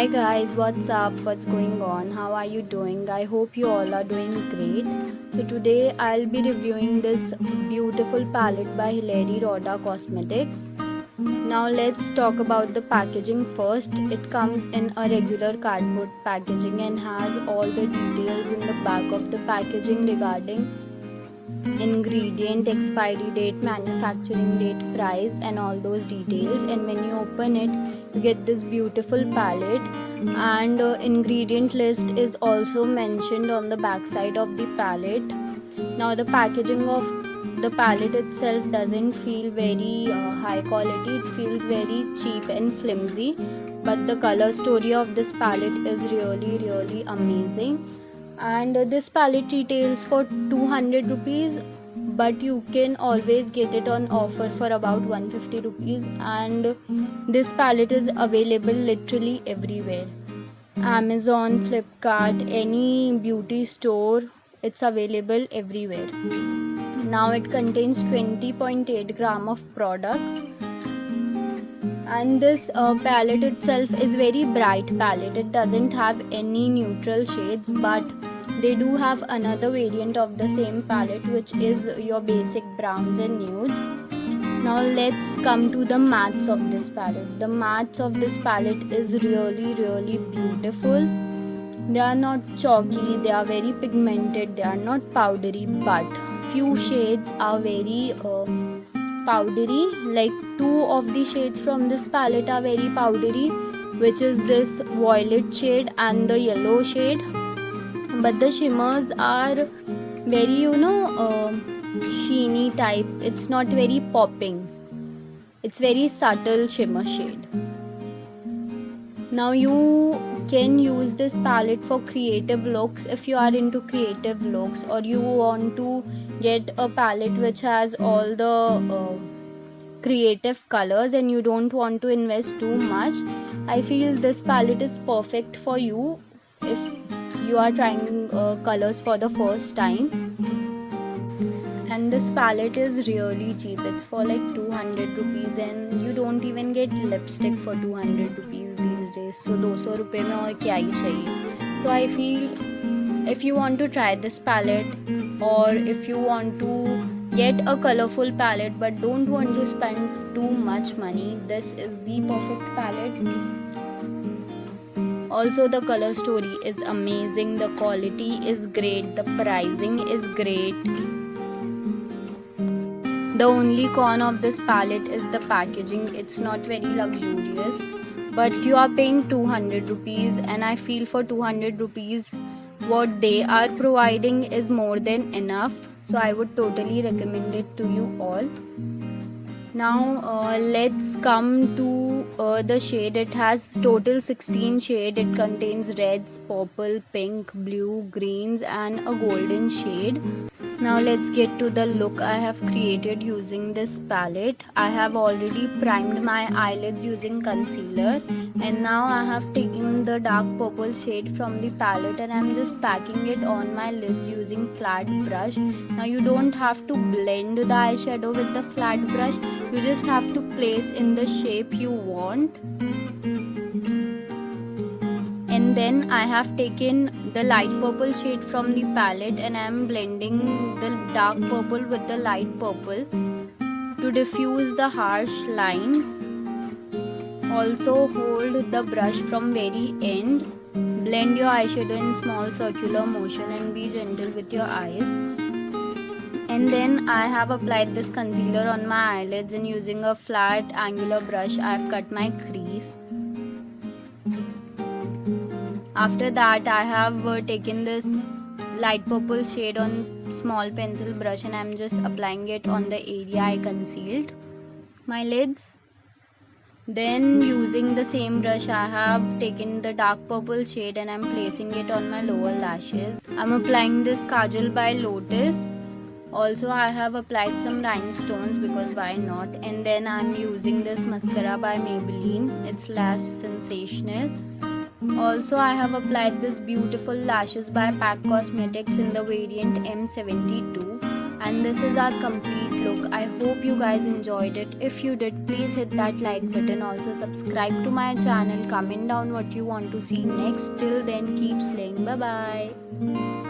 Hi guys, what's up? What's going on? How are you doing? I hope you all are doing great. So today I'll be reviewing this beautiful palette by Hilary Rhoda Cosmetics. Now let's talk about the packaging first. It comes in a regular cardboard packaging and has all the details in the back of the packaging regarding ingredient, expiry date, manufacturing date, price and all those details. And when you open it, you get this beautiful palette, and ingredient list is also mentioned on the back side of the palette. Now the packaging of the palette itself doesn't feel very high quality. It feels very cheap and flimsy, but the color story of this palette is really amazing. And this palette retails for 200 rupees, but you can always get it on offer for about 150 rupees. And this palette is available literally everywhere: Amazon, Flipkart, any beauty store, it's available everywhere. Now it contains 20.8 gram of products, and this palette itself is very bright palette. It doesn't have any neutral shades, but they do have another variant of the same palette, which is your basic browns and nudes. Now let's come to the mattes of this palette. The mattes of this palette is really beautiful. They are not chalky, they are very pigmented, they are not powdery, but few shades are very powdery. Like two of the shades from this palette are very powdery, which is this violet shade and the yellow shade. But the shimmers are very sheeny type. It's not very popping, it's very subtle shimmer shade. Now you can use this palette for creative looks. If you are into creative looks, or you want to get a palette which has all the creative colors and you don't want to invest too much, I feel this palette is perfect for you if you are trying colors for the first time. And this palette is really cheap. It's for like 200 rupees, and you don't even get lipstick for 200 rupees these days. So 200 रुपए में और क्या ही चाहिए. So I feel if you want to try this palette, or if you want to get a colorful palette but don't want to spend too much money, this is the perfect palette. Also, the color story is amazing, the quality is great, the pricing is great. The only con of this palette is the packaging. It's not very luxurious, but you are paying 200 rupees, and I feel for 200 rupees what they are providing is more than enough. So I would totally recommend it to you all. Now let's come to the shade. It has total 16 shade. It contains reds, purple, pink, blue, greens and a golden shade. Now let's get to the look I have created using this palette. I have already primed my eyelids using concealer, and now I have taken the dark purple shade from the palette and I'm just packing it on my lids using flat brush. Now you don't have to blend the eyeshadow with the flat brush, you just have to place in the shape you want. And then I have taken the light purple shade from the palette and I am blending the dark purple with the light purple to diffuse the harsh lines. Also hold the brush from very end. Blend your eyeshadow in small circular motion and be gentle with your eyes. And then I have applied this concealer on my eyelids, and using a flat angular brush I have cut my crease. After that I have taken this light purple shade on small pencil brush and I'm just applying it on the area I concealed my lids. Then using the same brush I have taken the dark purple shade and I'm placing it on my lower lashes. I'm applying this Kajal by Lotus. Also I have applied some rhinestones because why not. And then I'm using this mascara by Maybelline. It's Lash Sensational. Also I have applied this beautiful lashes by PAC Cosmetics in the variant M72. And this is our complete look. I hope you guys enjoyed it. If you did, please hit that like button. Also subscribe to my channel. Comment down what you want to see next. Till then, keep slaying. Bye bye.